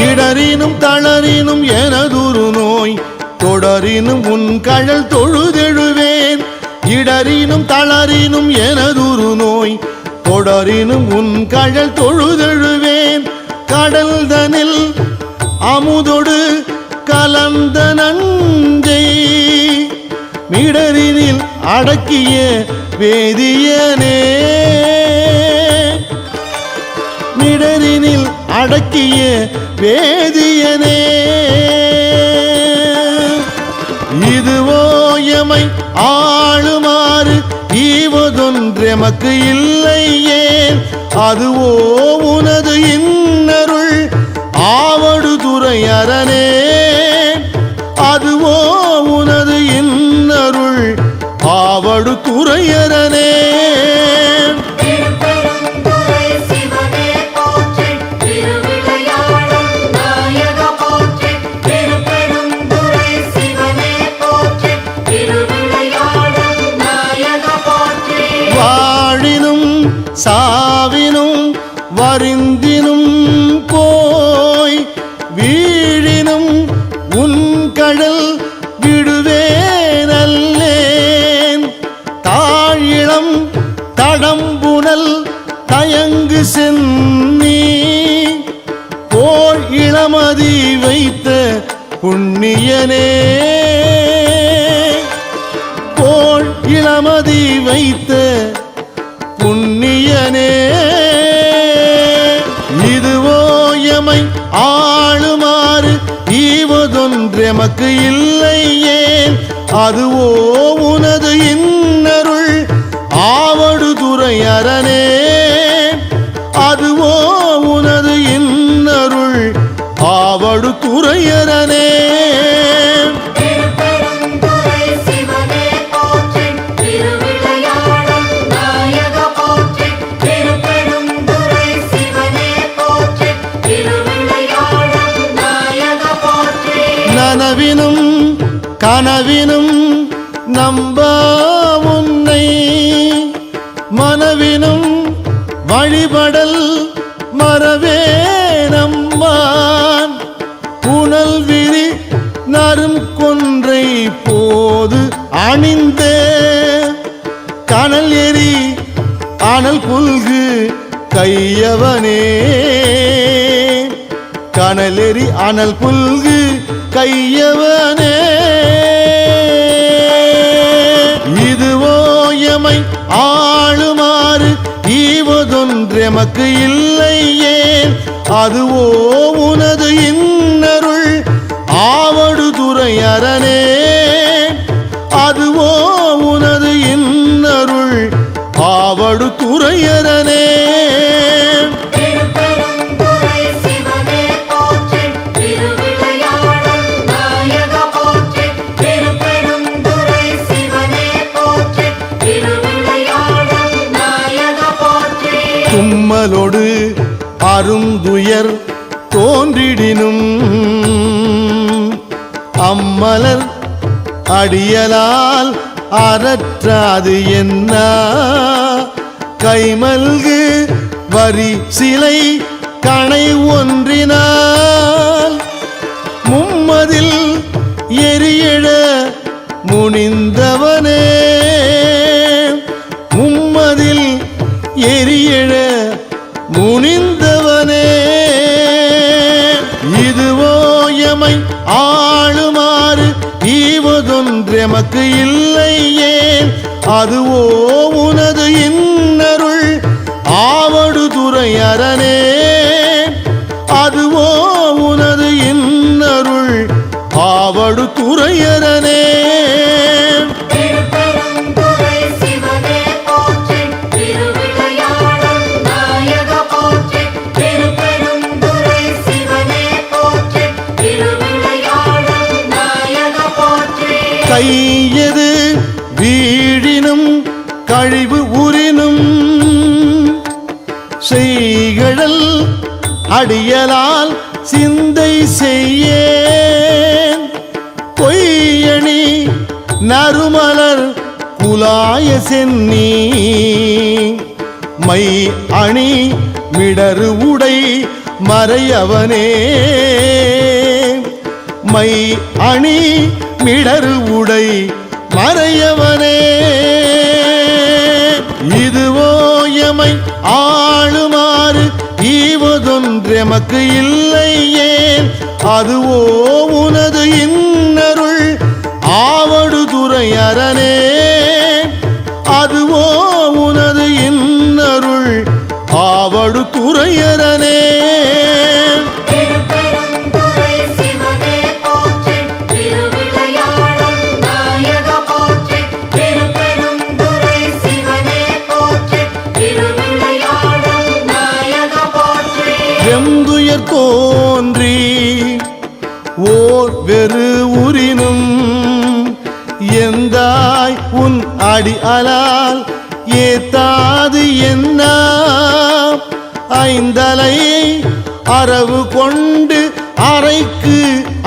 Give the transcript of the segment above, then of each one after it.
இடரினும் தளரினும் எனதுரு நோய் தொடரினும் உன் கழல் தொழுதெழுவேன். இடரினும் தளரினும் எனதுரு நோய் தொடரினும் உன் கழல் தொழுதெழுவேன். கடல்தனில் அமுதொடு கலந்த நஞ்சை மிடரினில் அடக்கிய வேதியனே. மிடரினில் அடக்கிய வேதியனே. இதுவோ எமை ஆளுமாறு ஈவதொன்றெமக்கு இல்லையே. அதுவோ உனது இன்னருள் ஆவடு துறை அரணே. அதுவோ உனது இன்னருள் ஆவடு துறை அரணே. சாவினும் வரிந்தினும் போய் வீழினும் உன் கடல் விடுவேனல்லேன். தாழிளம் தடம்புணல் தயங்கு சென்னி போல் இளமதி வைத்த புண்ணியனே. போல் இளமதி வைத்த புண்ணியனே. இதுவோ எமை ஆளுமாறு ஈவதொன்றெமக்கு இல்லையே. அதுவோ உனது இன்னருள் ஆவடு துறை அரணே. அதுவோ உனது இன்னருள் ஆவடு துறை அரணே. நனவினும் கனவினும் நம்பா உன்னை மனவினும் வழிபடல் மறவே நம்மான். புனல் விரி நரும் கொன்றை போது அணிந்த கனல் எரி அனல் புல்கு கையவனே. கனலெறி அனல் புல்கு கையவனே. இதுவோ எமை ஆளுமாறு ஈவதொன்றெமக்கு இல்லையே. அதுவோ உனது இன்னருள் ஆவடு துறை அரணே. அதுவோ உனது இன்னருள் ஆவடு துறை அரணே. தும்மலோடு அருந்துயர் தோன்றிடினும் அம்மலர் அடியலால் அறற்றாது என்ன. கைமல்கு வரி சிலை கணை ஒன்றினால் மும்மதில் எரியெழ முனிந்தவனே. மும்மதில் எரியெழ முனிந்தவனே. இதுவோ எமை ஆளுமாறு ஈவதொன்றெமக்கு இல்லையே. அதுவோ உனது இன்னருள் ஆவடு துறை அரணே. அதுவோ உனது இன்னருள் ஆவடு துறை அரணே. கையது வீழினும் கழிவு உரினும் செய்கழல் அடியலால் சிந்தை செய்யேன். பொய்யணி நறுமலர் குலாய சென்னி மை அணி மிடரு உடை மறையவனே மை அணி மிடரு உடை மறையவனே இதுவோ எமை ஆளுமாறு ஈவதொன்றெமக்கு இல்லையே அதுவோ உனது இன்னருள் ஆவடுதுறை அரணே அதுவோ உனது இன்னருள் ஆவடுதுறை அரணே வெந்துயர் தோன்றி ஓர் வெறு உரினும் எந்தாய் உன் அடி அலால் ஏத்தாது என்ன ஐந்தலை அரவு கொண்டு அறைக்கு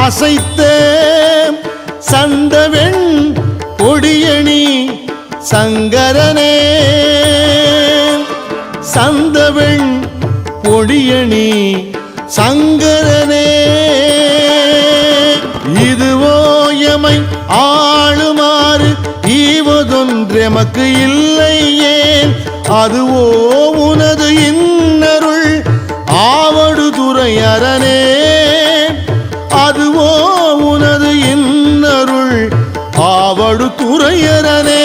அசைத்த சந்தவெண் கொடியணி சங்கரனே சந்தவெண் கொடியணி சங்கரனே இதுவோ எமை ஆளுமாறு ஈவதொன்றெமக்கு இல்லையே அதுவோ உனது இன்னருள் ஆவடுதுறை அரணே அதுவோ உனது இன்னருள் ஆவடுதுறை அரணே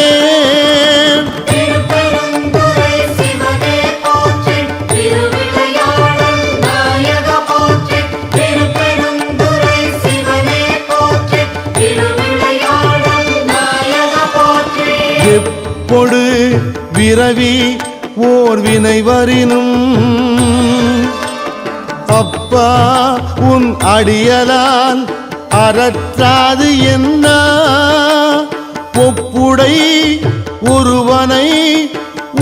எப்பொடு விரவி ஓர் வினை வரினும் அப்பா உன் அடியலால் அறற்றாது என்ன ஒப்புடை ஒருவனை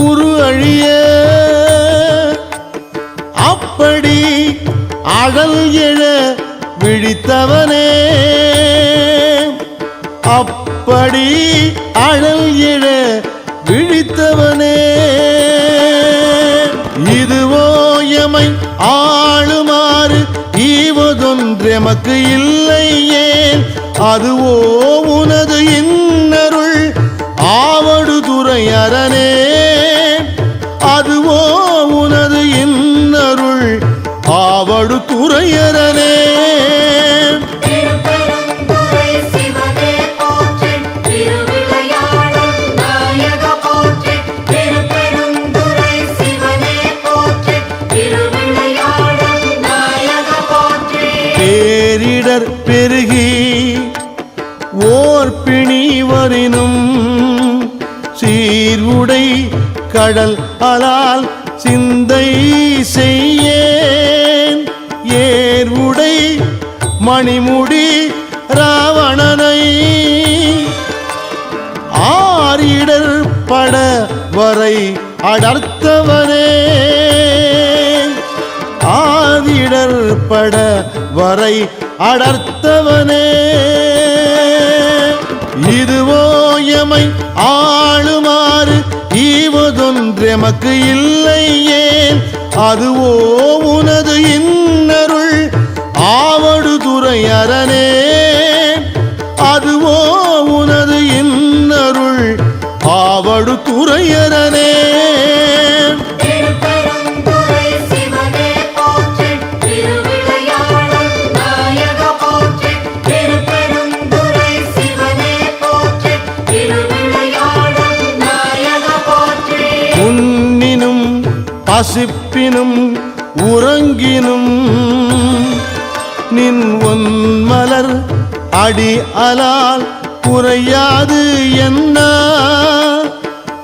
உரு அழிய அப்படி அழல் எழ விழித்தவனே அப்படி அழல் எழ விழித்தவனே இதுவோ எமை ஆளுமாறு ஈவதொன்றெமக்கு இல்லையே அதுவோ உனது இன்னருள் ஆவடுதுறை அரணே அதுவோ உனது இன்னருள் ஆவடுதுறை அரணே பேரிடர் பெருகி ஓர் பிணி வரினும் சீர்வுடை கடல் அலால் சிந்தை செய்யேன் ஏர்வுடை மணிமுடி ராவணனை ஆரிடர் பட வரை அடர்த்தவனே ஆதிடர் பட வரை அடர்த்தவனே இதுவோ எமை ஆளுமாறு ஈவதொன்றெமக்கு இல்லையே அதுவோ உனது இன்னருள் ஆவடுதுறை அரணே அதுவோ உனது இன்னருள் ஆவடுதுறை அரணே உன்னினும் பசிப்பினும் உறங்கினும் நின் ஒன்மலர் அடி அலால் குறையாது என்ன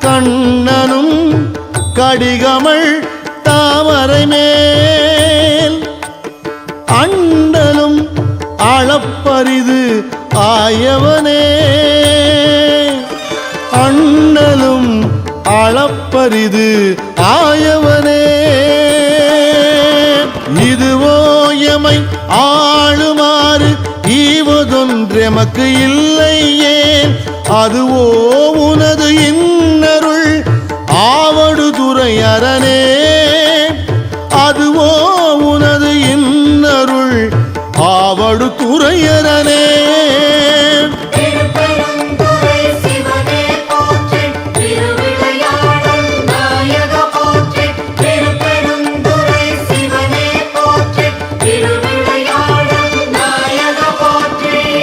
கண்ணனும் கடிகமள் தாமரை மேல் அண்டலும் அளப்பரிது ஆயவனே அண்ணலும் அளப்பரிது ஆயவனே இதுவோ எமை ஆளுமாறு ஈவதொன்றெமக்கு இல்லையே அதுவோ உனது இன்னருள் ஆவடுதுறை அரணே அதுவோ உனது துரையரனே.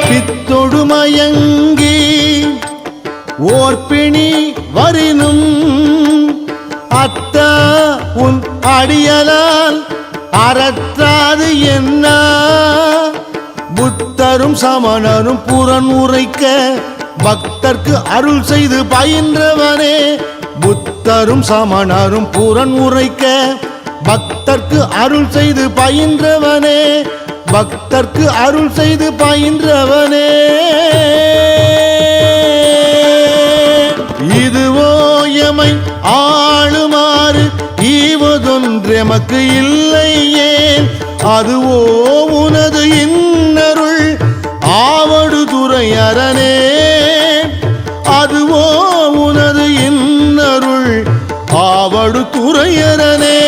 பித்தொடுமயங்கி ஓர்பிணி வரினும் அத்தா உன் அடியலால் அறற்றாது என்ன. புத்தரும் சமணரும் புறன் உரைக்க பக்தர்க்கு அருள் செய்து பயின்றவனே. புத்தரும் சமணரும் புறன் உரைக்க பக்தர்க்கு அருள் செய்து பயின்றவனே. பக்தர்க்கு அருள் செய்து பயின்றவனே. இதுவோ எமை ஆளுமாறு ஈவதொன்றெமக்கு இல்லையே. அதுவோ உனது இன்னருள் ஆவடுதுறையரனே. அதுவோ உனது இன்னருள் ஆவடுதுறையரனே.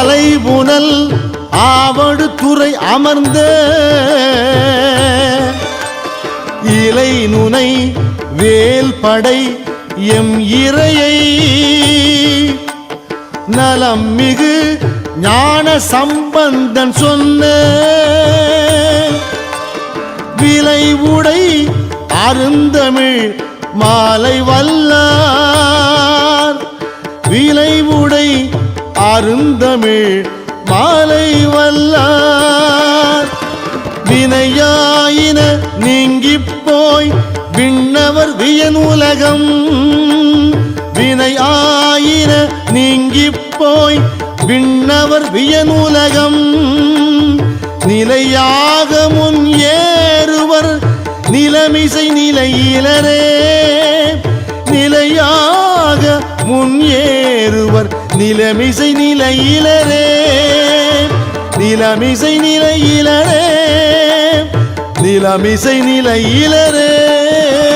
அலைபுனல் ஆவடுதுறை அமர்ந்த இலை நுனை வேல்படை எம் இறையை நலம் மிகு ஞான சம்பந்தன் சொன்ன விலை உடை அருந்தமிழ் மாலை வல்லார். விலை உடை அருந்தமிழ் மாலை வல்லார். வினையாயின நீங்கிப் போய் விண்ணவர் வியனுலகம். வினையாயின நீங்கிப் போய் விண்ணவர் வியனுலகம். நிலையாக முன் ஏறுவர் நிலமிசை நிலையிலரே. நிலையாக முன் ஏறுவர் நிலமிசை நிலையிலரே. நிலமிசை நிலையிலரே. நிலமிசை நிலையிலரே.